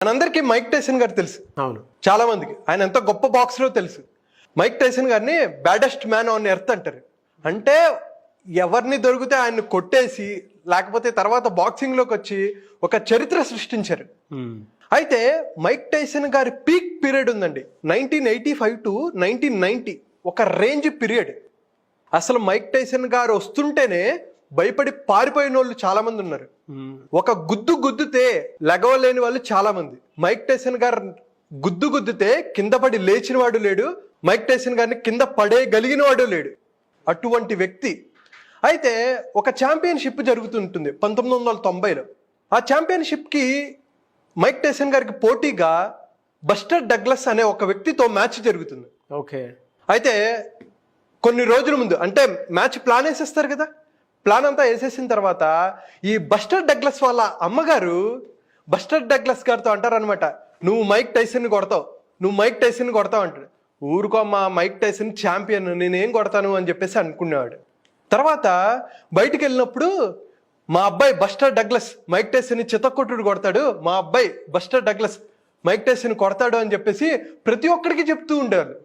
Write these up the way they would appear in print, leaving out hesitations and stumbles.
మనందరికీ Mike Tyson గారు తెలుసు. అవును, చాలా మందికి ఆయన ఎంత గొప్ప బాక్సరో తెలుసు. మైక్ టైసన్ గారిని బ్యాడెస్ట్ మ్యాన్ ఆన్ ఎర్త్ అంటారు. అంటే ఎవరిని దొరికితే ఆయన్ని కొట్టేసి లేకపోతే తర్వాత బాక్సింగ్ లోకి వచ్చి ఒక చరిత్ర సృష్టించారు. అయితే మైక్ టైసన్ గారి పీక్ పీరియడ్ ఉందండి, 1985 to 1990, ఒక రేంజ్ పీరియడ్. అసలు మైక్ టైసన్ గారు వస్తుంటేనే భయపడి పారిపోయిన వాళ్ళు చాలా మంది ఉన్నారు. ఒక గుద్దుతే లెగవలేని వాళ్ళు చాలా మంది. మైక్ టైసన్ గారు గుద్దుతే కింద పడి లేచిన వాడు లేడు, మైక్ టైసన్ గారిని కింద పడేయగలిగిన వాడు లేడు, అటువంటి వ్యక్తి. అయితే ఒక ఛాంపియన్షిప్ జరుగుతుంటుంది 1990లో. ఆ ఛాంపియన్షిప్ కి మైక్ టైసన్ గారికి పోటీగా బస్టర్ డగ్లస్ అనే ఒక వ్యక్తితో మ్యాచ్ జరుగుతుంది. ఓకే. అయితే కొన్ని రోజుల ముందు, అంటే మ్యాచ్ ప్లాన్ వేసేస్తారు కదా, ప్లాన్ అంతా వేసేసిన తర్వాత ఈ బస్టర్ డగ్లస్ వాళ్ళ అమ్మగారు బస్టర్ డగ్లస్ గారితో అంటారనమాట, నువ్వు మైక్ టైసన్ కొడతావు, నువ్వు మైక్ టైసన్ కొడతావు అంటాడు. ఊరుకో అమ్మా, మైక్ టైసన్ ఛాంపియన్, నేనేం కొడతాను అని చెప్పేసి అనుకునేవాడు. తర్వాత బయటికి వెళ్ళినప్పుడు మా అబ్బాయి బస్టర్ డగ్లస్ మైక్ టైసన్ చితక్కొట్టుడు కొడతాడు, మా అబ్బాయి బస్టర్ డగ్లస్ మైక్ టైసన్ కొడతాడు అని చెప్పేసి ప్రతి ఒక్కడికి చెప్తూ ఉండేవాళ్ళు.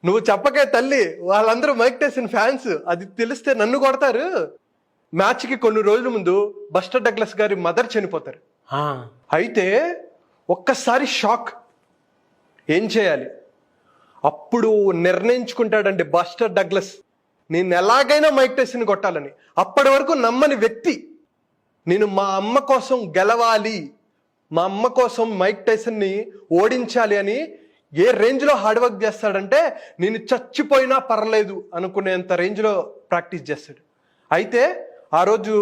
నువ్వు చెప్పకే తల్లి, వాళ్ళందరూ మైక్ టైసన్ ఫ్యాన్స్, అది తెలిస్తే నన్ను కొడతారు. మ్యాచ్కి కొన్ని రోజుల ముందు బస్టర్ డగ్లస్ గారి మదర్ చనిపోతారు. అయితే ఒక్కసారి షాక్, ఏం చేయాలి? అప్పుడు నిర్ణయించుకుంటాడండి బస్టర్ డగ్లస్, నేను ఎలాగైనా మైక్ టైసన్ కొట్టాలని. అప్పటి వరకు నమ్మని వ్యక్తి, నేను మా అమ్మ కోసం గెలవాలి, మా అమ్మ కోసం మైక్ టైసన్ని ఓడించాలి అని ఏ రేంజ్లో హార్డ్ వర్క్ చేస్తాడంటే నేను చచ్చిపోయినా పర్లేదు అనుకునేంత రేంజ్లో ప్రాక్టీస్ చేస్తాడు. అయితే ఆ రోజు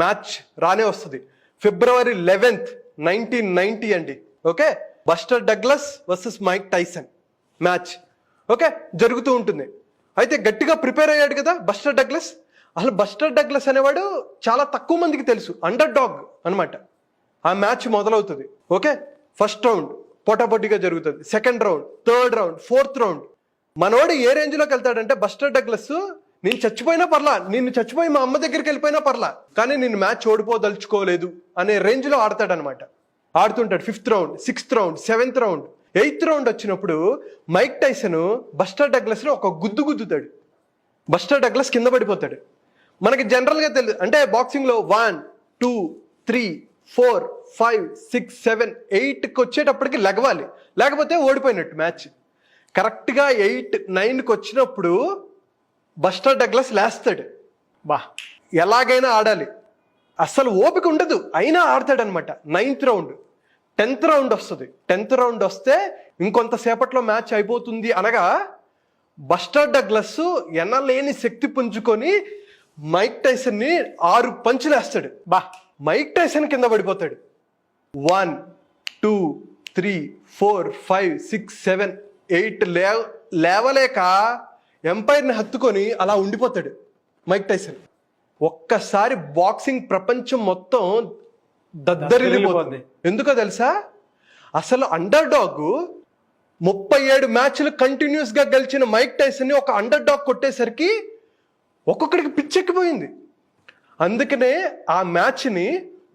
మ్యాచ్ రానే వస్తుంది, February 11th, 1990 అండి. Okay, buster Douglas versus Mike Tyson match okay జరుగుతూ ఉంటుంది. అయితే గట్టిగా ప్రిపేర్ అయ్యాడు కదా బస్టర్ డగ్లస్. అసలు బస్టర్ డగ్లస్ అనేవాడు చాలా తక్కువ మందికి తెలుసు, అండర్ డాగ్ అనమాట. ఆ మ్యాచ్ మొదలవుతుంది. ఓకే, ఫస్ట్ రౌండ్ పోటాపోటీగా జరుగుతుంది, second round, third round, fourth round. మనోడు ఏ రేంజ్లోకి వెళ్తాడంటే బస్టర్ డగ్లస్, నేను చచ్చిపోయినా పర్లా, నిన్ను చచ్చిపోయి మా అమ్మ దగ్గరికి వెళ్ళిపోయినా పర్లా, కానీ నేను మ్యాచ్ ఓడిపోదలుచుకోలేదు అనే రేంజ్లో ఆడతాడనమాట. ఆడుతుంటాడు. 5th round, 6th round, 7th round, 8th round వచ్చినప్పుడు మైక్ టైసన్ బస్టర్ డగ్లస్ని ఒక గుద్దుతాడు. బస్టర్ డగ్లస్ కింద పడిపోతాడు. మనకి జనరల్గా తెలుసు, అంటే బాక్సింగ్లో 1, 2, 3, 4, 5, 6, 7, 8కి వచ్చేటప్పటికి లెగవాలి, లేకపోతే ఓడిపోయినట్టు మ్యాచ్. కరెక్ట్గా 8, 9కి వచ్చినప్పుడు బస్టర్ డగ్లస్ లేస్తాడు. ఎలాగైనా ఆడాలి, అస్సలు ఓపిక ఉండదు, అయినా ఆడతాడు అనమాట. 9th రౌండ్, 10th రౌండ్ వస్తుంది. 10th రౌండ్ వస్తే ఇంకొంతసేపట్లో మ్యాచ్ అయిపోతుంది అనగా బస్టర్ డగ్లస్ ఎనలేని శక్తి పుంజుకొని మైక్ టైసన్ని 6 పంచులు వేస్తాడు. మైక్ టైసన్ కింద పడిపోతాడు. 1, 2, 3, 4, 5, 6, 7, 8 లేవలేక ఎంపైర్ని హత్తుకొని అలా ఉండిపోతాడు మైక్ టైసన్. ఒక్కసారి బాక్సింగ్ ప్రపంచం మొత్తం దద్దరిల్లిపోతుంది. ఎందుకో తెలుసా? అసలు అండర్ డాగ్ 37 మ్యాచ్లు కంటిన్యూస్ గా గెలిచిన మైక్ టైసన్ని ఒక అండర్ డాగ్ కొట్టేసరికి ఒక్కొక్కడికి పిచ్చెక్కిపోయింది. అందుకనే ఆ మ్యాచ్ని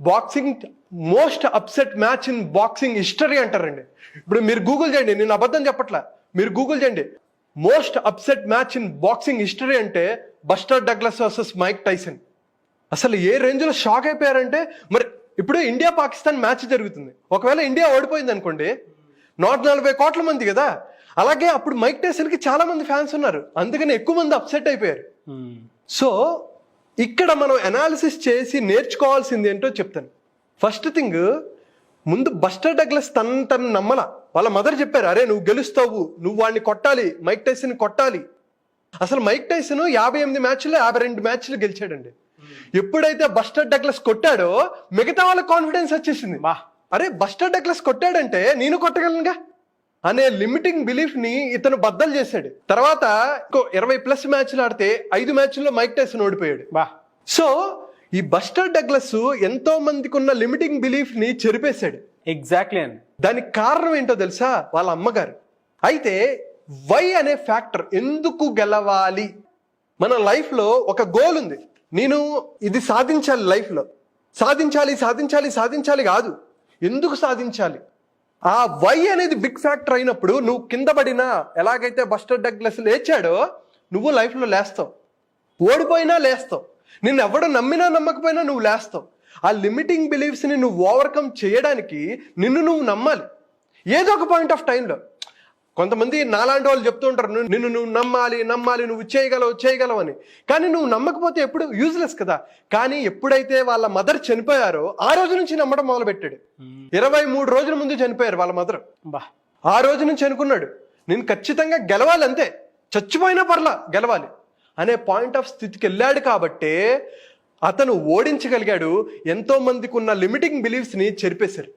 boxing most upset match in boxing history అంటారండి. ఇప్పుడు మీరు గూగుల్ చేయండి, నేను అబద్ధం చెప్పట్లా, మీరు గూగుల్ చేయండి, most upset match in boxing history అంటే Buster Douglas versus Mike Tyson. అసలు ఏ రేంజ్లో షాక్ అయిపోయారంటే, మరి ఇప్పుడు ఇండియా పాకిస్తాన్ మ్యాచ్ జరుగుతుంది, ఒకవేళ ఇండియా ఓడిపోయింది అనుకోండి, 140 కోట్ల మంది కదా, అలాగే అప్పుడు మైక్ టైసన్కి చాలా మంది ఫ్యాన్స్ ఉన్నారు, అందుకని ఎక్కువ మంది అప్సెట్ అయిపోయారు. సో ఇక్కడ మనం అనాలిసిస్ చేసి నేర్చుకోవాల్సింది ఏంటో చెప్తాను. ఫస్ట్ థింగ్, ముందు బస్టర్ డగ్లస్ తను నమ్మల. వాళ్ళ మదర్ చెప్పారు, అరే నువ్వు గెలుస్తావు, నువ్వు వాడిని కొట్టాలి, మైక్ టైసన్ కొట్టాలి. అసలు మైక్ టైసన్ 58 మ్యాచ్లు 52 మ్యాచ్లు గెలిచాడండి. ఎప్పుడైతే బస్టర్ డగ్లస్ కొట్టాడో మిగతా వాళ్ళకి కాన్ఫిడెన్స్ వచ్చేసింది, అరే బస్టర్ డగ్లస్ కొట్టాడంటే నేను కొట్టగలనుగా అనే లిమిటింగ్ బిలీఫ్ ని ఇతను బద్దలు చేశాడు. తర్వాత 20+ మ్యాచ్లు ఆడితే 5 మ్యాచ్ల్లో మైక్ టైసన్ ఓడిపోయాడు. సో ఈ బస్టర్ డగ్లస్ ఎంతో మందికి ఉన్న లిమిటింగ్ బిలీఫ్ ని చెరిపేశాడు. ఎగ్జాక్ట్లీ అండి. దానికి కారణం ఏంటో తెలుసా? వాళ్ళ అమ్మగారు. అయితే వై అనే ఫ్యాక్టర్, ఎందుకు గెలవాలి? మన లైఫ్లో ఒక గోల్ ఉంది, నేను ఇది సాధించాలి, లైఫ్లో సాధించాలి సాధించాలి సాధించాలి కాదు, ఎందుకు సాధించాలి? ఆ వై అనేది బిగ్ ఫ్యాక్టర్ అయినప్పుడు నువ్వు కింద పడినా, ఎలాగైతే బస్టర్ డగ్లస్ లేచాడో నువ్వు లైఫ్లో లేస్తావు. ఓడిపోయినా లేస్తావు. నిన్ను ఎవడు నమ్మినా నమ్మకపోయినా నువ్వు లేస్తావు. ఆ లిమిటింగ్ బిలీఫ్స్ని నువ్వు ఓవర్కమ్ చేయడానికి నిన్ను నువ్వు నమ్మాలి ఏదో ఒక పాయింట్ ఆఫ్ టైంలో. కొంతమంది నాలాంటి వాళ్ళు చెప్తూ ఉంటారు, నిన్ను నువ్వు నమ్మాలి, నువ్వు చేయగలవు అని. కానీ నువ్వు నమ్మకపోతే ఎప్పుడు యూజ్లెస్ కదా. కానీ ఎప్పుడైతే వాళ్ళ మదర్ చనిపోయారో ఆ రోజు నుంచి నమ్మడం మొదలుపెట్టాడు. 23 రోజుల ముందు చనిపోయారు వాళ్ళ మదర్. ఆ రోజు నుంచి అనుకున్నాడు, నేను ఖచ్చితంగా గెలవాలి, అంతే, చచ్చిపోయినా పర్లా గెలవాలి అనే పాయింట్ ఆఫ్ స్థితికి వెళ్ళాడు. కాబట్టే అతను ఓడించగలిగాడు. ఎంతో మందికి ఉన్న లిమిటింగ్ బిలీఫ్స్ని చెరిపేశారు.